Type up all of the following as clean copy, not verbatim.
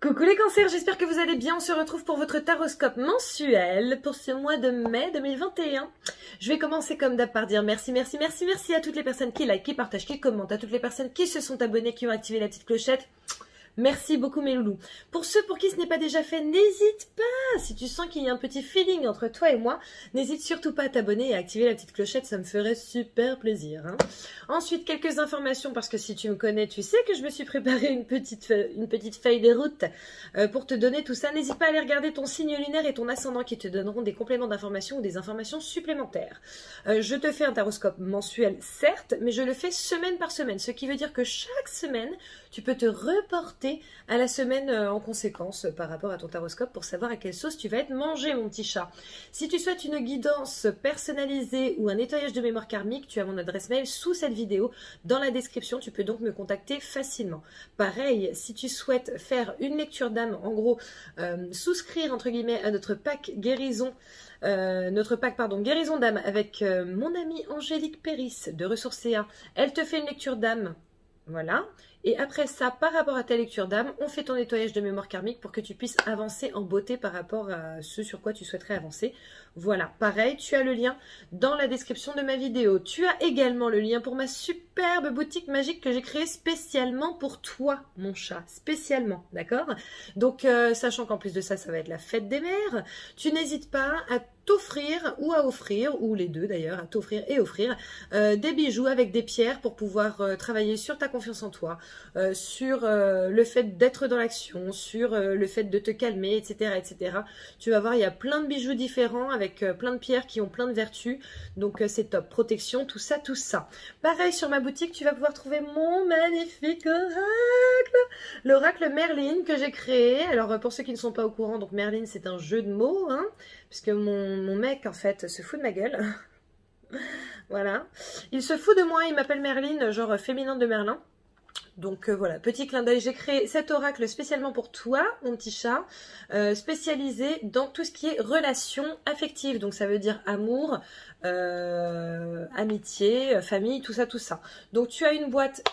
Coucou les cancers, j'espère que vous allez bien. On se retrouve pour votre taroscope mensuel pour ce mois de mai 2021. Je vais commencer comme d'hab par dire merci à toutes les personnes qui like, qui partagent, qui commentent, à toutes les personnes qui se sont abonnées, qui ont activé la petite clochette. Merci beaucoup mes loulous. Pour ceux pour qui ce n'est pas déjà fait, n'hésite pas. Si tu sens qu'il y a un petit feeling entre toi et moi, n'hésite surtout pas à t'abonner et à activer la petite clochette, ça me ferait super plaisir. Hein. Ensuite, quelques informations, parce que si tu me connais, tu sais que je me suis préparé une petite feuille de route pour te donner tout ça. N'hésite pas à aller regarder ton signe lunaire et ton ascendant qui te donneront des compléments d'informations ou des informations supplémentaires. Je te fais un taroscope mensuel, certes, mais je le fais semaine par semaine, ce qui veut dire que chaque semaine, tu peux te reporter à la semaine en conséquence par rapport à ton taroscope pour savoir à quelle sauce tu vas être mangé, mon petit chat. Si tu souhaites une guidance personnalisée ou un nettoyage de mémoire karmique, tu as mon adresse mail sous cette vidéo dans la description. Tu peux donc me contacter facilement. Pareil, si tu souhaites faire une lecture d'âme, en gros, souscrire entre guillemets à notre pack guérison, guérison d'âme avec mon amie Angélique Péris de Ressourcea. Elle te fait une lecture d'âme. Voilà. Et après ça, par rapport à ta lecture d'âme, on fait ton nettoyage de mémoire karmique pour que tu puisses avancer en beauté par rapport à ce sur quoi tu souhaiterais avancer. Voilà, pareil, tu as le lien dans la description de ma vidéo. Tu as également le lien pour ma superbe boutique magique que j'ai créée spécialement pour toi, mon chat. Spécialement, d'accord? Donc, sachant qu'en plus de ça, ça va être la fête des mères, tu n'hésites pas à t'offrir ou à offrir, ou les deux d'ailleurs, à t'offrir et offrir des bijoux avec des pierres pour pouvoir travailler sur ta confiance en toi, sur le fait d'être dans l'action, sur le fait de te calmer, etc., etc. Tu vas voir, il y a plein de bijoux différents avec plein de pierres qui ont plein de vertus, donc c'est top. Protection, tout ça, tout ça. Pareil, sur ma boutique, tu vas pouvoir trouver mon magnifique oracle, l'oracle Merlin que j'ai créé. Alors, pour ceux qui ne sont pas au courant, donc Merlin, c'est un jeu de mots, hein, puisque mon mec, en fait, se fout de ma gueule. Voilà. Il se fout de moi, il m'appelle Merlin, genre féminin de Merlin. Donc voilà, petit clin d'œil, j'ai créé cet oracle spécialement pour toi, mon petit chat, spécialisé dans tout ce qui est relations affectives. Donc ça veut dire amour, amitié, famille, tout ça, tout ça. Donc tu as une boîte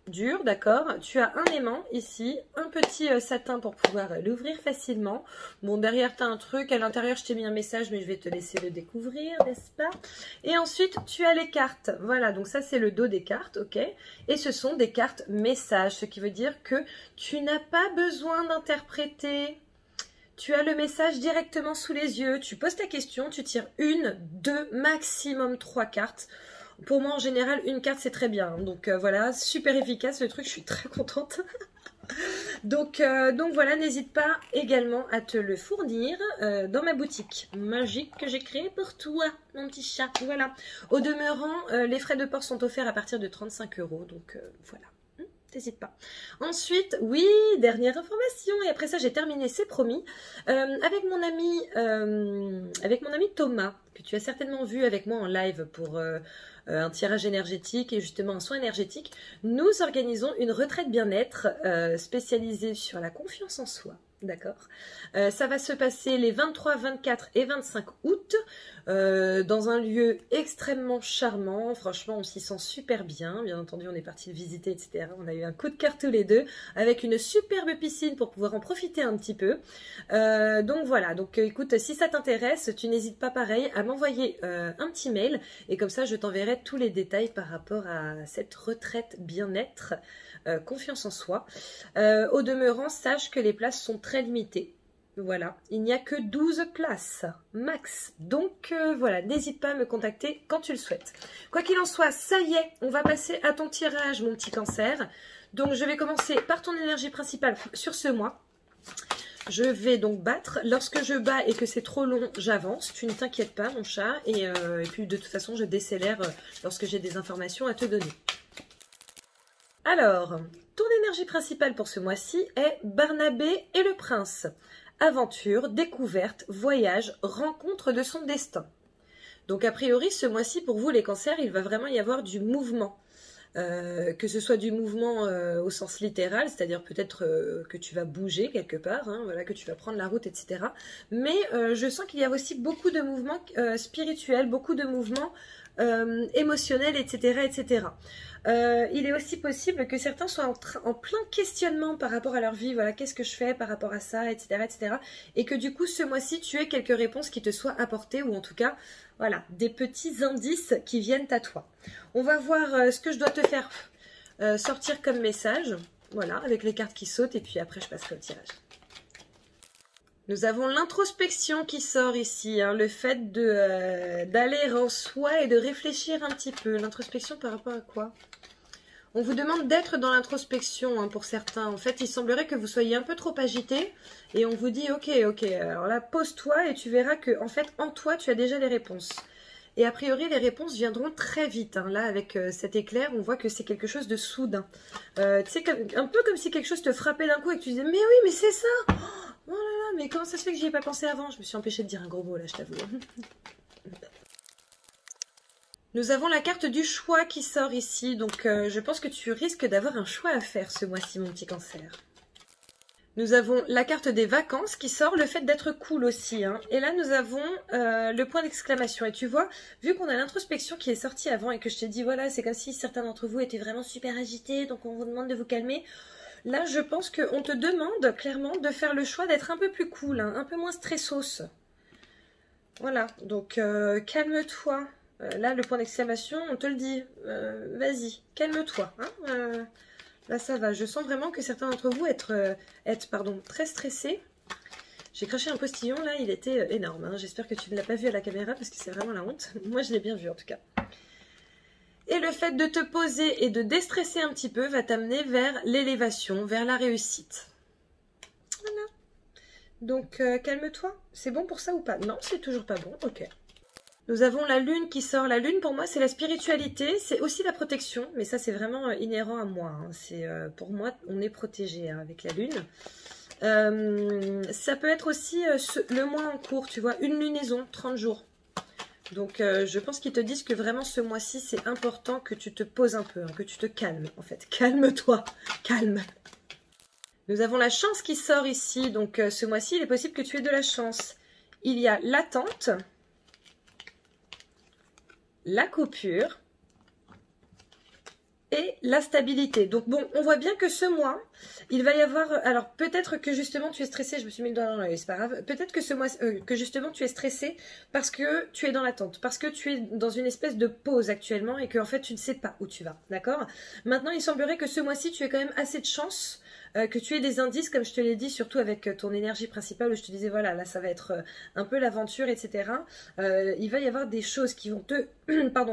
dur, d'accord. Tu as un aimant ici, un petit satin pour pouvoir l'ouvrir facilement. Bon, derrière, tu as un truc. À l'intérieur, je t'ai mis un message, mais je vais te laisser le découvrir, n'est-ce pas? Et ensuite, tu as les cartes. Voilà, donc ça, c'est le dos des cartes, ok? Et ce sont des cartes messages, ce qui veut dire que tu n'as pas besoin d'interpréter. Tu as le message directement sous les yeux. Tu poses ta question, tu tires une, deux, maximum 3 cartes. Pour moi, en général, une carte, c'est très bien. Donc voilà, super efficace le truc, je suis très contente. donc voilà, n'hésite pas également à te le fournir dans ma boutique magique que j'ai créée pour toi, mon petit chat. Voilà. Au demeurant, les frais de port sont offerts à partir de 35 €. Donc voilà. N'hésite pas. Ensuite, oui, dernière information, et après ça j'ai terminé, c'est promis, avec mon ami Thomas, que tu as certainement vu avec moi en live pour un tirage énergétique et justement un soin énergétique, nous organisons une retraite bien-être spécialisée sur la confiance en soi. D'accord. Ça va se passer les 23, 24 et 25 août dans un lieu extrêmement charmant. Franchement, on s'y sent super bien. Bien entendu, on est parti le visiter, etc. On a eu un coup de cœur tous les deux avec une superbe piscine pour pouvoir en profiter un petit peu. Donc voilà. Donc écoute, si ça t'intéresse, tu n'hésites pas pareil à m'envoyer un petit mail et comme ça, je t'enverrai tous les détails par rapport à cette retraite bien-être. Confiance en soi. Au demeurant, sache que les places sont très limitées. Voilà, il n'y a que 12 places max. Donc voilà, n'hésite pas à me contacter quand tu le souhaites. Quoi qu'il en soit, ça y est, on va passer à ton tirage, mon petit cancer. Donc je vais commencer par ton énergie principale sur ce mois. Je vais donc battre. Lorsque je bats et que c'est trop long, j'avance. Tu ne t'inquiètes pas, mon chat. Et puis de toute façon, je décélère lorsque j'ai des informations à te donner. Alors, ton énergie principale pour ce mois-ci est Barnabé et le prince. Aventure, découverte, voyage, rencontre de son destin. Donc a priori, ce mois-ci, pour vous les cancers, il va vraiment y avoir du mouvement. Que ce soit du mouvement au sens littéral, c'est-à-dire peut-être que tu vas bouger quelque part, hein, voilà, que tu vas prendre la route, etc. Mais je sens qu'il y a aussi beaucoup de mouvements spirituels, beaucoup de mouvements émotionnel, etc. etc. Il est aussi possible que certains soient en plein questionnement par rapport à leur vie, voilà, qu'est-ce que je fais par rapport à ça, etc., etc. Et que du coup, ce mois-ci, tu aies quelques réponses qui te soient apportées, ou en tout cas, voilà, des petits indices qui viennent à toi. On va voir ce que je dois te faire sortir comme message, voilà, avec les cartes qui sautent, et puis après, je passerai au tirage. Nous avons l'introspection qui sort ici, hein, le fait d'aller en soi et de réfléchir un petit peu. L'introspection par rapport à quoi? On vous demande d'être dans l'introspection, hein, pour certains. En fait, il semblerait que vous soyez un peu trop agité et on vous dit ok, alors là, pose-toi et tu verras que en fait, en toi, tu as déjà les réponses. Et a priori, les réponses viendront très vite. Hein. Là, avec cet éclair, on voit que c'est quelque chose de soudain. Tu sais, un peu comme si quelque chose te frappait d'un coup et que tu disais « Mais oui, mais c'est ça !» Oh là là, mais comment ça se fait que j'y ai pas pensé avant? Je me suis empêchée de dire un gros mot là, je t'avoue. Nous avons la carte du choix qui sort ici, donc je pense que tu risques d'avoir un choix à faire ce mois-ci, mon petit cancer. Nous avons la carte des vacances qui sort, le fait d'être cool aussi. Hein. Et là, nous avons le point d'exclamation. Et tu vois, vu qu'on a l'introspection qui est sortie avant et que je t'ai dit, voilà, c'est comme si certains d'entre vous étaient vraiment super agités, donc on vous demande de vous calmer. Là, je pense qu'on te demande clairement de faire le choix d'être un peu plus cool, hein, un peu moins stressos. Voilà, donc calme-toi. Là, le point d'exclamation, on te le dit. Vas-y, calme-toi. Hein, là, ça va. Je sens vraiment que certains d'entre vous être très stressés. J'ai craché un postillon, là, il était énorme. Hein. J'espère que tu ne l'as pas vu à la caméra parce que c'est vraiment la honte. Moi, je l'ai bien vu, en tout cas. Et le fait de te poser et de déstresser un petit peu va t'amener vers l'élévation, vers la réussite. Voilà. Donc, calme-toi. C'est bon pour ça ou pas? Non, c'est toujours pas bon. Ok. Nous avons la lune qui sort. La lune, pour moi, c'est la spiritualité. C'est aussi la protection. Mais ça, c'est vraiment inhérent à moi. Hein. Pour moi, on est protégé hein, avec la lune. Ça peut être aussi le mois en cours, tu vois. Une lunaison, 30 jours. Donc, je pense qu'ils te disent que vraiment, ce mois-ci, c'est important que tu te poses un peu. Hein, que tu te calmes, en fait. Calme-toi. Calme. Nous avons la chance qui sort ici. Donc, ce mois-ci, il est possible que tu aies de la chance. Il y a l'attente, la coupure et la stabilité. Donc bon, on voit bien que ce mois, il va y avoir... Alors peut-être que justement tu es stressé, je me suis mis le doigt dans l'œil, c'est pas grave. Peut-être que ce mois, que justement tu es stressé parce que tu es dans l'attente, parce que tu es dans une espèce de pause actuellement et que en fait tu ne sais pas où tu vas, d'accord? Maintenant, il semblerait que ce mois-ci, tu aies quand même assez de chance, que tu aies des indices, comme je te l'ai dit, surtout avec ton énergie principale, où je te disais, voilà, là, ça va être un peu l'aventure, etc. Il va y avoir des choses qui vont te,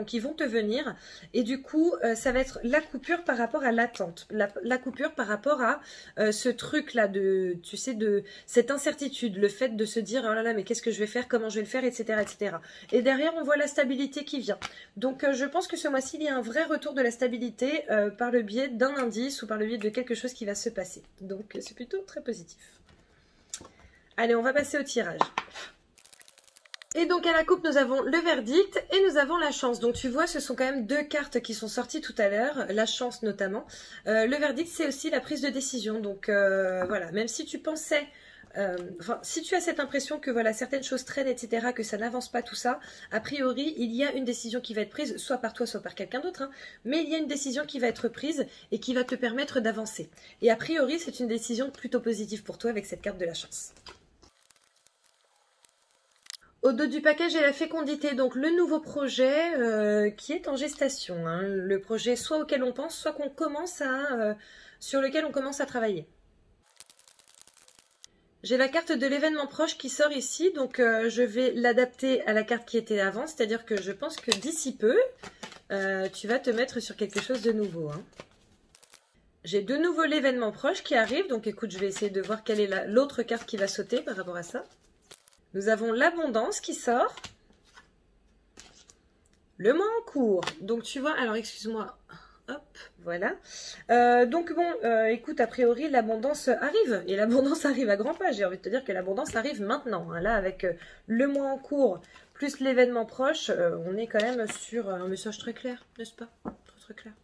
qui vont te venir, et du coup, ça va être la coupure par rapport à l'attente, la coupure par rapport à ce truc-là, tu sais, de cette incertitude, le fait de se dire, oh là là, mais qu'est-ce que je vais faire, comment je vais le faire, etc., etc. Et derrière, on voit la stabilité qui vient. Donc, je pense que ce mois-ci, il y a un vrai retour de la stabilité par le biais d'un indice ou par le biais de quelque chose qui va se passer. Donc c'est plutôt très positif. Allez, on va passer au tirage. Et donc à la coupe, nous avons le verdict et nous avons la chance. Donc tu vois, ce sont quand même deux cartes qui sont sorties tout à l'heure, la chance notamment. Le verdict, c'est aussi la prise de décision. Donc voilà, même si tu pensais... si tu as cette impression que voilà certaines choses traînent, etc., que ça n'avance pas tout ça, a priori, il y a une décision qui va être prise, soit par toi, soit par quelqu'un d'autre, hein, mais il y a une décision qui va être prise et qui va te permettre d'avancer. Et a priori, c'est une décision plutôt positive pour toi avec cette carte de la chance. Au dos du paquet, j'ai la fécondité, donc le nouveau projet qui est en gestation. Hein, le projet soit auquel on pense, soit qu'on commence sur lequel on commence à travailler. J'ai la carte de l'événement proche qui sort ici, donc je vais l'adapter à la carte qui était avant, c'est-à-dire que je pense que d'ici peu, tu vas te mettre sur quelque chose de nouveau. Hein. J'ai de nouveau l'événement proche qui arrive, donc écoute, je vais essayer de voir quelle est l'autre carte qui va sauter par rapport à ça. Nous avons l'abondance qui sort. Le mois en cours, donc tu vois, alors excuse-moi... Hop, voilà. Donc bon, écoute, a priori, l'abondance arrive. Et l'abondance arrive à grands pas. J'ai envie de te dire que l'abondance arrive maintenant. Hein. Là, avec le mois en cours, plus l'événement proche, on est quand même sur un message très clair, n'est-ce pas? Très clair.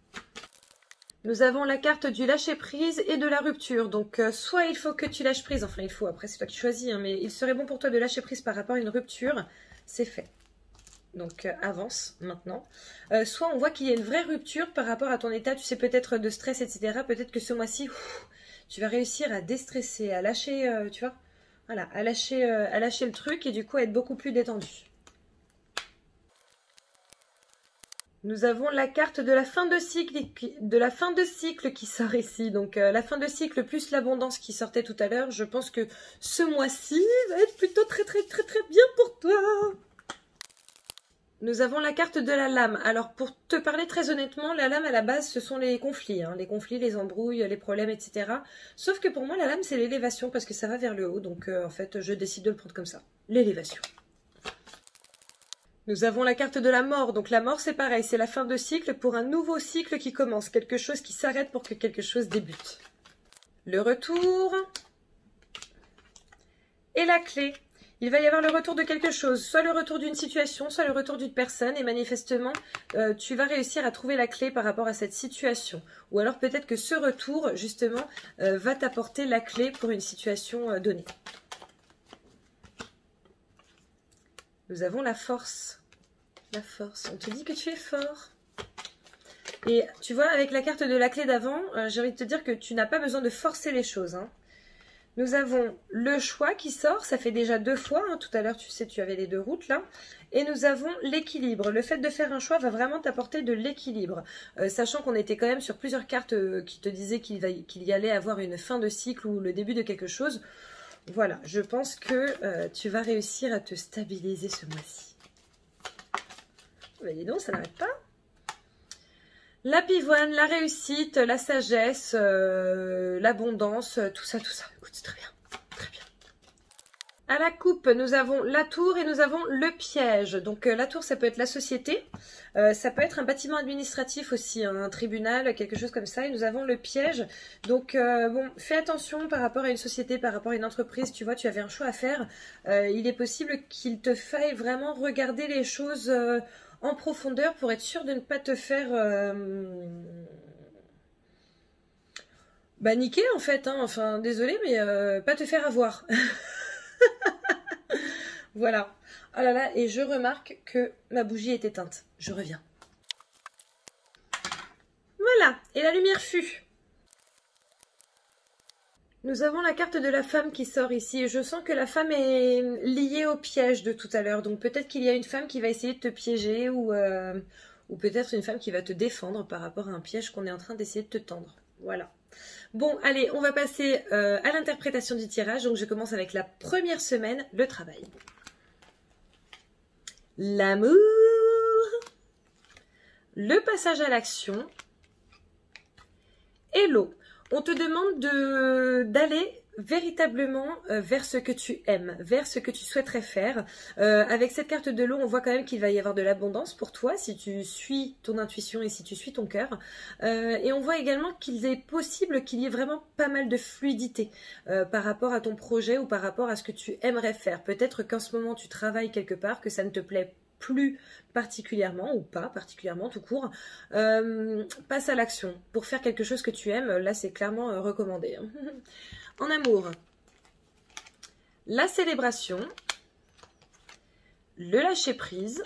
Nous avons la carte du lâcher-prise et de la rupture. Donc, soit il faut que tu lâches prise. Enfin, il faut, après, c'est toi qui choisis. Hein, mais il serait bon pour toi de lâcher prise par rapport à une rupture. C'est fait. Donc avance maintenant. Soit on voit qu'il y a une vraie rupture par rapport à ton état, tu sais, peut-être de stress, etc. Peut-être que ce mois-ci, tu vas réussir à déstresser, à lâcher, tu vois, voilà, à lâcher le truc et du coup à être beaucoup plus détendu. Nous avons la carte de la fin de cycle, qui sort ici. Donc la fin de cycle plus l'abondance qui sortait tout à l'heure. Je pense que ce mois-ci va être plutôt très bien pour toi. Nous avons la carte de la lame. Alors pour te parler très honnêtement, la lame à la base ce sont les conflits. Hein. Les conflits, les embrouilles, les problèmes, etc. Sauf que pour moi la lame c'est l'élévation parce que ça va vers le haut. Donc en fait je décide de le prendre comme ça. L'élévation. Nous avons la carte de la mort. Donc la mort c'est pareil, c'est la fin de cycle pour un nouveau cycle qui commence. Quelque chose qui s'arrête pour que quelque chose débute. Le retour. Et la clé. Il va y avoir le retour de quelque chose, soit le retour d'une situation, soit le retour d'une personne. Et manifestement, tu vas réussir à trouver la clé par rapport à cette situation. Ou alors peut-être que ce retour, justement, va t'apporter la clé pour une situation donnée. Nous avons la force. La force. On te dit que tu es fort. Et tu vois, avec la carte de la clé d'avant, j'ai envie de te dire que tu n'as pas besoin de forcer les choses. Hein. Nous avons le choix qui sort. Ça fait déjà 2 fois. Hein. Tout à l'heure, tu sais, tu avais les 2 routes là. Et nous avons l'équilibre. Le fait de faire un choix va vraiment t'apporter de l'équilibre. Sachant qu'on était quand même sur plusieurs cartes qui te disaient qu'il y allait avoir une fin de cycle ou le début de quelque chose. Voilà, je pense que tu vas réussir à te stabiliser ce mois-ci. Mais dis donc, ça n'arrête pas. La pivoine, la réussite, la sagesse, l'abondance, tout ça. Écoute, c'est très bien, très bien. À la coupe, nous avons la tour et nous avons le piège. Donc la tour, ça peut être la société, ça peut être un bâtiment administratif aussi, hein, un tribunal, quelque chose comme ça. Et nous avons le piège. Donc bon, fais attention par rapport à une société, par rapport à une entreprise. Tu vois, tu avais un choix à faire. Il est possible qu'il te faille vraiment regarder les choses en profondeur pour être sûr de ne pas te faire niquer en fait. Hein. Enfin, désolé, mais pas te faire avoir. Voilà. Oh là là, et je remarque que ma bougie est éteinte. Je reviens. Voilà, et la lumière fut. Nous avons la carte de la femme qui sort ici. Je sens que la femme est liée au piège de tout à l'heure. Donc peut-être qu'il y a une femme qui va essayer de te piéger ou peut-être une femme qui va te défendre par rapport à un piège qu'on est en train d'essayer de te tendre. Voilà. Bon, allez, on va passer à l'interprétation du tirage. Donc je commence avec la première semaine, le travail. L'amour, le passage à l'action et l'eau. On te demande d'aller véritablement vers ce que tu aimes, vers ce que tu souhaiterais faire. Avec cette carte de l'eau, on voit quand même qu'il va y avoir de l'abondance pour toi si tu suis ton intuition et si tu suis ton cœur. Et on voit également qu'il est possible qu'il y ait vraiment pas mal de fluidité par rapport à ton projet ou par rapport à ce que tu aimerais faire. Peut-être qu'en ce moment tu travailles quelque part, que ça ne te plaît plus particulièrement ou pas particulièrement tout court, passe à l'action pour faire quelque chose que tu aimes. Là c'est clairement recommandé. En amour, la célébration, le lâcher prise,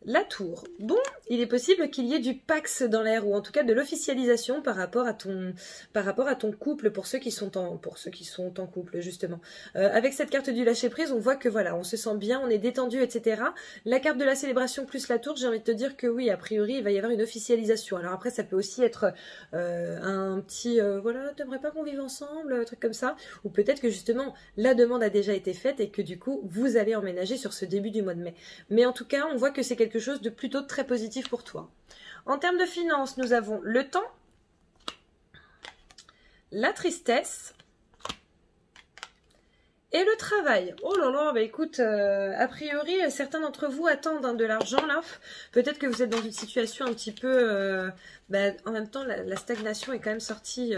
la tour. Bon, il est possible qu'il y ait du pax dans l'air ou en tout cas de l'officialisation par rapport à ton couple pour ceux qui sont en couple justement. Avec cette carte du lâcher prise, on voit que voilà, on se sent bien, on est détendu, etc. La carte de la célébration plus la tour, j'ai envie de te dire que oui, a priori, il va y avoir une officialisation. Alors après, ça peut aussi être un petit voilà, t'aimerais pas qu'on vive ensemble, un truc comme ça. Ou peut-être que justement, la demande a déjà été faite et que du coup, vous allez emménager sur ce début du mois de mai. Mais en tout cas, on voit que c'est quelque chose de plutôt très positif pour toi. En termes de finances, nous avons le temps, la tristesse et le travail. Oh là là, bah écoute, a priori, certains d'entre vous attendent de l'argent là. Peut-être que vous êtes dans une situation un petit peu... en même temps, la stagnation est quand même sortie...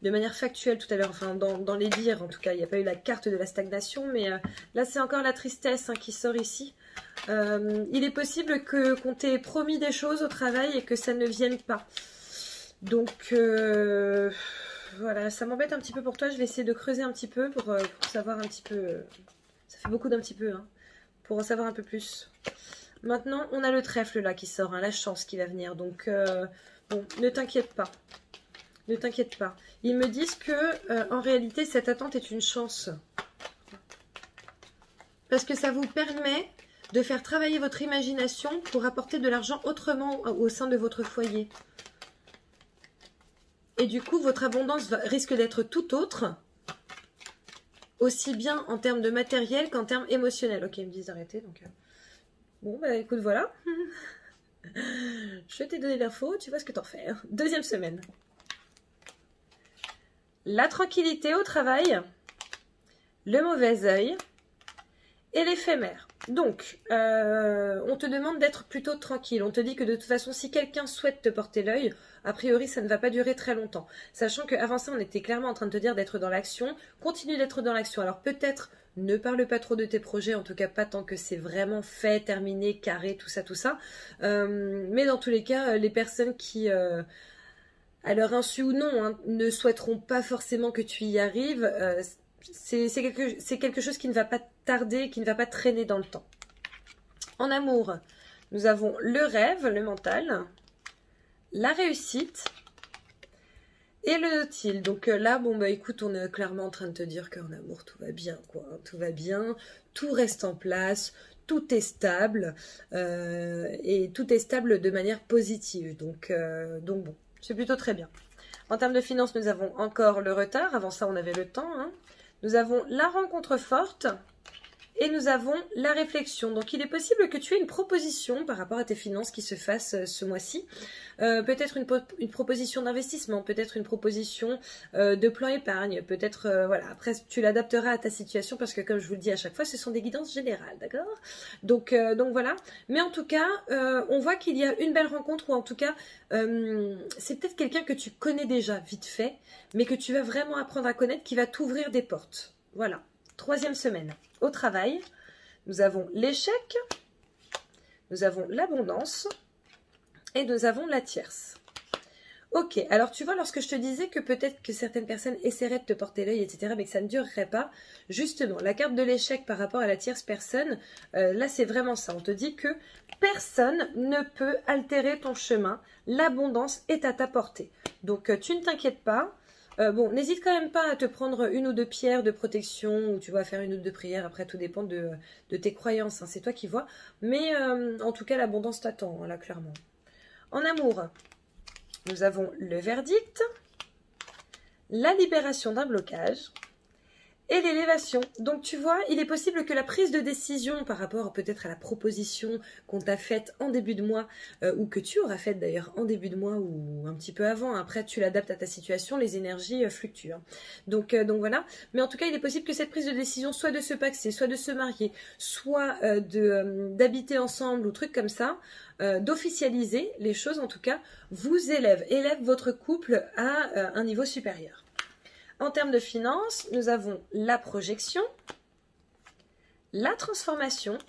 de manière factuelle tout à l'heure, enfin dans les dires en tout cas, il n'y a pas eu la carte de la stagnation, mais là c'est encore la tristesse qui sort ici. Il est possible qu'on t'ait promis des choses au travail et que ça ne vienne pas. Donc voilà, ça m'embête un petit peu pour toi, je vais essayer de creuser un petit peu pour savoir un petit peu, ça fait beaucoup d'un petit peu, hein, pour en savoir un peu plus. Maintenant, on a le trèfle là qui sort, hein, la chance qui va venir. Donc, bon, ne t'inquiète pas. Ne t'inquiète pas. Ils me disent que, en réalité, cette attente est une chance. Parce que ça vous permet de faire travailler votre imagination pour apporter de l'argent autrement au sein de votre foyer. Et du coup, votre abondance risque d'être tout autre, aussi bien en termes de matériel qu'en termes émotionnels. Ok, ils me disent d'arrêter, donc... Bon, bah écoute, voilà. Je t'ai donné l'info, tu vois ce que t'en fais. Deuxième semaine. La tranquillité au travail, le mauvais œil et l'éphémère. Donc, on te demande d'être plutôt tranquille. On te dit que de toute façon, si quelqu'un souhaite te porter l'œil, a priori, ça ne va pas durer très longtemps. Sachant qu'avant ça, on était clairement en train de te dire d'être dans l'action. Continue d'être dans l'action. Alors peut-être, ne parle pas trop de tes projets, en tout cas pas tant que c'est vraiment fait, terminé, carré, tout ça, tout ça. Mais dans tous les cas, les personnes qui... à leur insu ou non, hein, ne souhaiteront pas forcément que tu y arrives. C'est quelque chose qui ne va pas tarder, qui ne va pas traîner dans le temps. En amour, nous avons le rêve, le mental, la réussite et le nautile. Donc là, bon bah écoute, on est clairement en train de te dire qu'en amour, tout va bien, quoi. Tout va bien, tout reste en place, tout est stable, et tout est stable de manière positive. Donc bon, c'est plutôt très bien. En termes de finances, nous avons encore le retard. Avant ça, on avait le temps, hein. Nous avons la rencontre forte et nous avons la réflexion. Donc, il est possible que tu aies une proposition par rapport à tes finances qui se fasse ce mois-ci. Peut-être une proposition d'investissement, peut-être une proposition de plan épargne, peut-être, voilà. Après, tu l'adapteras à ta situation parce que, comme je vous le dis à chaque fois, ce sont des guidances générales, d'accord? Donc voilà. Mais en tout cas, on voit qu'il y a une belle rencontre ou en tout cas, c'est peut-être quelqu'un que tu connais déjà vite fait, mais que tu vas vraiment apprendre à connaître, qui va t'ouvrir des portes. Voilà. Troisième semaine. Au travail, nous avons l'échec, nous avons l'abondance et nous avons la tierce. Ok, alors tu vois, lorsque je te disais que peut-être que certaines personnes essaieraient de te porter l'œil, etc., mais que ça ne durerait pas, justement, la carte de l'échec par rapport à la tierce personne, là c'est vraiment ça. On te dit que personne ne peut altérer ton chemin, l'abondance est à ta portée. Donc tu ne t'inquiètes pas. Bon, n'hésite quand même pas à te prendre une ou deux pierres de protection ou tu vas faire une ou deux prières. Après, tout dépend de tes croyances, hein, c'est toi qui vois. Mais en tout cas, l'abondance t'attend, hein, là, clairement. En amour, nous avons le verdict, la libération d'un blocage et l'élévation. Donc tu vois, il est possible que la prise de décision par rapport peut-être à la proposition qu'on t'a faite en début de mois, ou que tu auras faite d'ailleurs en début de mois ou un petit peu avant, après tu l'adaptes à ta situation, les énergies fluctuent. Hein. Donc voilà, mais en tout cas il est possible que cette prise de décision soit de se paxer, soit de se marier, soit d'habiter ensemble ou trucs comme ça, d'officialiser les choses en tout cas, vous élève votre couple à un niveau supérieur. En termes de finances, nous avons la projection, la transformation,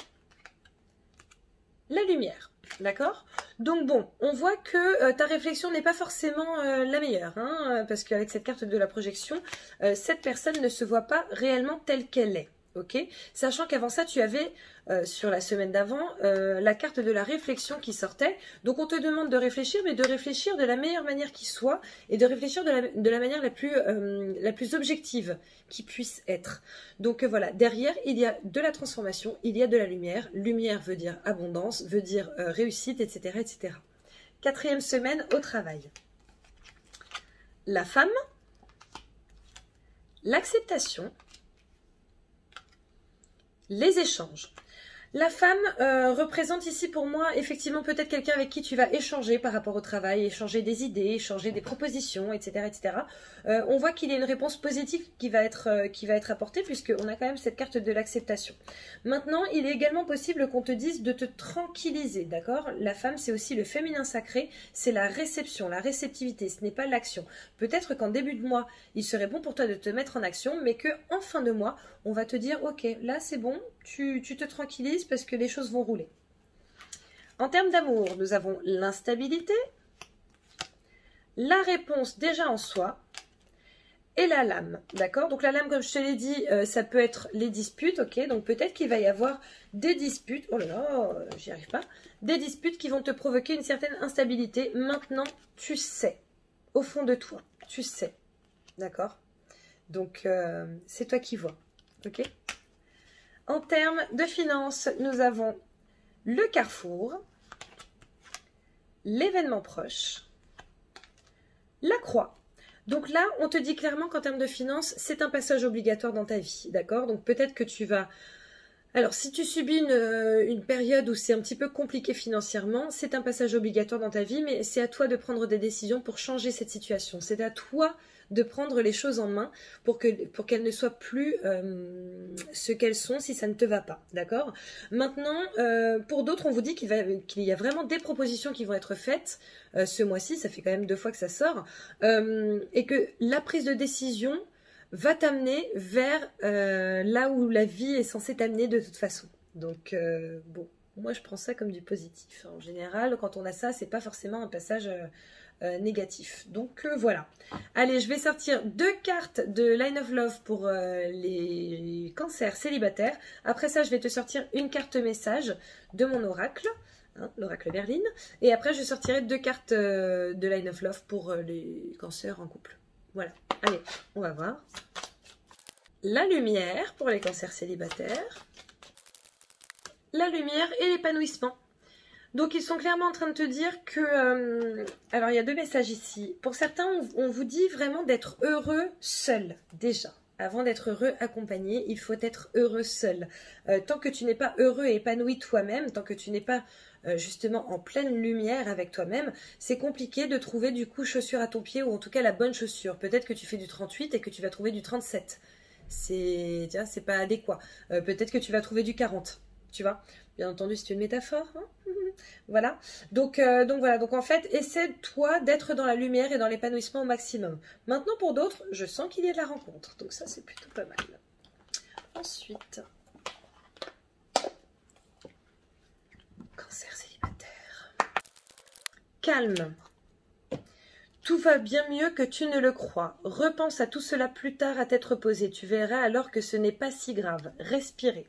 la lumière. D'accord? Donc bon, on voit que ta réflexion n'est pas forcément la meilleure, hein, parce qu'avec cette carte de la projection, cette personne ne se voit pas réellement telle qu'elle est. Okay, sachant qu'avant ça, tu avais, sur la semaine d'avant, la carte de la réflexion qui sortait. Donc, on te demande de réfléchir, mais de réfléchir de la meilleure manière qui soit et de réfléchir de la manière la plus objective qui puisse être. Donc, voilà, derrière, il y a de la transformation, il y a de la lumière. Lumière veut dire abondance, veut dire réussite, etc., etc. Quatrième semaine au travail. La femme, l'acceptation, les échanges. La femme représente ici pour moi effectivement peut-être quelqu'un avec qui tu vas échanger par rapport au travail, échanger des idées, échanger des propositions, etc. etc. On voit qu'il y a une réponse positive qui va être apportée puisqu'on a quand même cette carte de l'acceptation. Maintenant, il est également possible qu'on te dise de te tranquilliser, d'accord? La femme, c'est aussi le féminin sacré, c'est la réception, la réceptivité, ce n'est pas l'action. Peut-être qu'en début de mois, il serait bon pour toi de te mettre en action, mais qu'en fin de mois, on va te dire, ok, là c'est bon, tu te tranquillises parce que les choses vont rouler. En termes d'amour, nous avons l'instabilité, la réponse déjà en soi et la lame, d'accord? Donc la lame, comme je te l'ai dit, ça peut être les disputes, ok? Donc peut-être qu'il va y avoir des disputes, oh là là, j'y arrive pas, des disputes qui vont te provoquer une certaine instabilité. Maintenant, tu sais, au fond de toi, tu sais, d'accord? Donc c'est toi qui vois, ok? En termes de finances, nous avons le carrefour, l'événement proche, la croix. Donc là, on te dit clairement qu'en termes de finances, c'est un passage obligatoire dans ta vie, d'accord? Donc peut-être que tu vas... Alors, si tu subis une période où c'est un petit peu compliqué financièrement, c'est un passage obligatoire dans ta vie, mais c'est à toi de prendre des décisions pour changer cette situation. C'est à toi de prendre les choses en main pour qu'elles ne soient plus ce qu'elles sont si ça ne te va pas, d'accord? Maintenant, pour d'autres, on vous dit qu'il y a vraiment des propositions qui vont être faites ce mois-ci, ça fait quand même 2 fois que ça sort, et que la prise de décision va t'amener vers là où la vie est censée t'amener de toute façon. Donc, bon, moi je prends ça comme du positif. En général, quand on a ça, c'est pas forcément un passage négatif. Donc voilà. Allez, je vais sortir 2 cartes de Line of Love pour les cancers célibataires. Après ça, je vais te sortir une carte message de mon oracle, hein, l'oracle Berline. Et après, je sortirai 2 cartes de Line of Love pour les cancers en couple. Voilà. Allez, on va voir. La lumière pour les cancers célibataires. La lumière et l'épanouissement. Donc, ils sont clairement en train de te dire que... alors, il y a 2 messages ici. Pour certains, on vous dit vraiment d'être heureux seul, déjà. Avant d'être heureux accompagné, il faut être heureux seul. Tant que tu n'es pas heureux et épanoui toi-même, tant que tu n'es pas justement en pleine lumière avec toi-même, c'est compliqué de trouver du coup chaussure à ton pied ou en tout cas la bonne chaussure. Peut-être que tu fais du 38 et que tu vas trouver du 37. C'est pas adéquat. Peut-être que tu vas trouver du 40, tu vois. Bien entendu, c'est une métaphore, hein. Voilà. Donc voilà. Donc en fait, essaie toi d'être dans la lumière et dans l'épanouissement au maximum. Maintenant, pour d'autres, je sens qu'il y a de la rencontre. Donc ça, c'est plutôt pas mal. Ensuite, cancer célibataire. Calme. Tout va bien mieux que tu ne le crois. Repense à tout cela plus tard à tête reposée. Tu verras alors que ce n'est pas si grave. Respirez.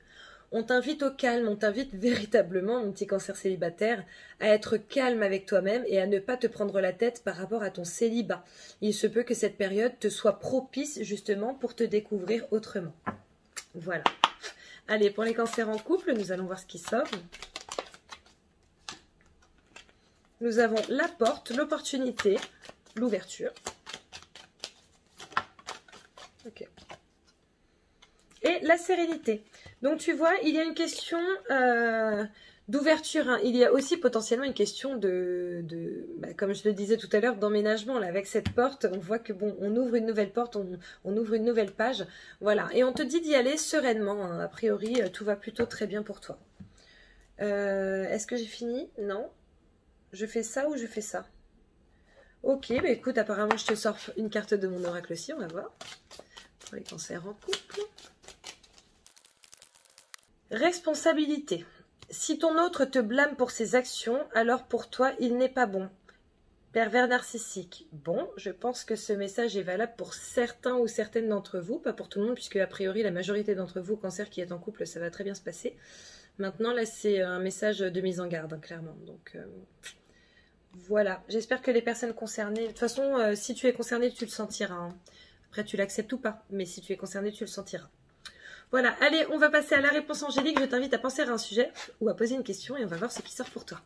On t'invite au calme, on t'invite véritablement, mon petit cancer célibataire, à être calme avec toi-même et à ne pas te prendre la tête par rapport à ton célibat. Il se peut que cette période te soit propice justement pour te découvrir autrement. Voilà. Allez, pour les cancers en couple, nous allons voir ce qui sort. Nous avons la porte, l'opportunité, l'ouverture. Ok. Et la sérénité. Donc tu vois, il y a une question d'ouverture, hein. Il y a aussi potentiellement une question comme je le disais tout à l'heure, d'emménagement. Là, avec cette porte, on voit que bon, on ouvre une nouvelle porte, on ouvre une nouvelle page. Voilà, et on te dit d'y aller sereinement, hein. A priori, tout va plutôt très bien pour toi. Est-ce que j'ai fini? Non. Je fais ça ou je fais ça? Ok, bah écoute, apparemment je te sors une carte de mon oracle aussi, on va voir. Pour les cancers en couple. Responsabilité. Si ton autre te blâme pour ses actions, alors pour toi, il n'est pas bon. Pervers narcissique. Bon, je pense que ce message est valable pour certains ou certaines d'entre vous, pas pour tout le monde, puisque a priori, la majorité d'entre vous, cancer qui est en couple, ça va très bien se passer. Maintenant, là, c'est un message de mise en garde, hein, clairement. Donc, voilà. J'espère que les personnes concernées... De toute façon, si tu es concerné, tu le sentiras, hein. Après, tu l'acceptes ou pas, mais si tu es concerné, tu le sentiras. Voilà, allez, on va passer à la réponse angélique. Je t'invite à penser à un sujet ou à poser une question et on va voir ce qui sort pour toi.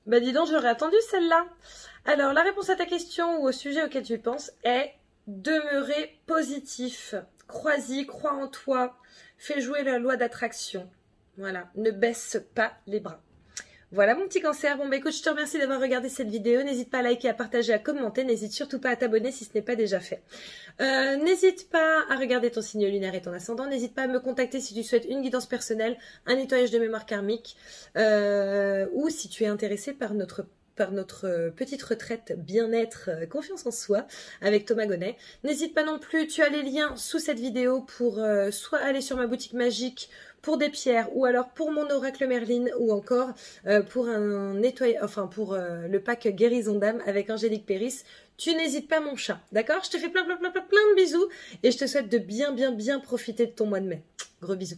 Bah dis donc, j'aurais attendu celle-là. Alors, la réponse à ta question ou au sujet auquel tu penses est demeurer positif. Crois-y, crois en toi, fais jouer la loi d'attraction. Voilà, ne baisse pas les bras. Voilà mon petit cancer. Bon bah écoute, je te remercie d'avoir regardé cette vidéo. N'hésite pas à liker, à partager, à commenter. N'hésite surtout pas à t'abonner si ce n'est pas déjà fait. N'hésite pas à regarder ton signe lunaire et ton ascendant. N'hésite pas à me contacter si tu souhaites une guidance personnelle, un nettoyage de mémoire karmique ou si tu es intéressé par notre par notre petite retraite bien-être, confiance en soi avec Thomas Gonnet. N'hésite pas non plus, tu as les liens sous cette vidéo pour soit aller sur ma boutique magique pour des pierres ou alors pour mon oracle Merlin ou encore pour un nettoyage, enfin pour le pack guérison d'âme avec Angélique Péris. Tu n'hésites pas mon chat, d'accord? Je te fais plein de bisous et je te souhaite de bien profiter de ton mois de mai. Gros bisous.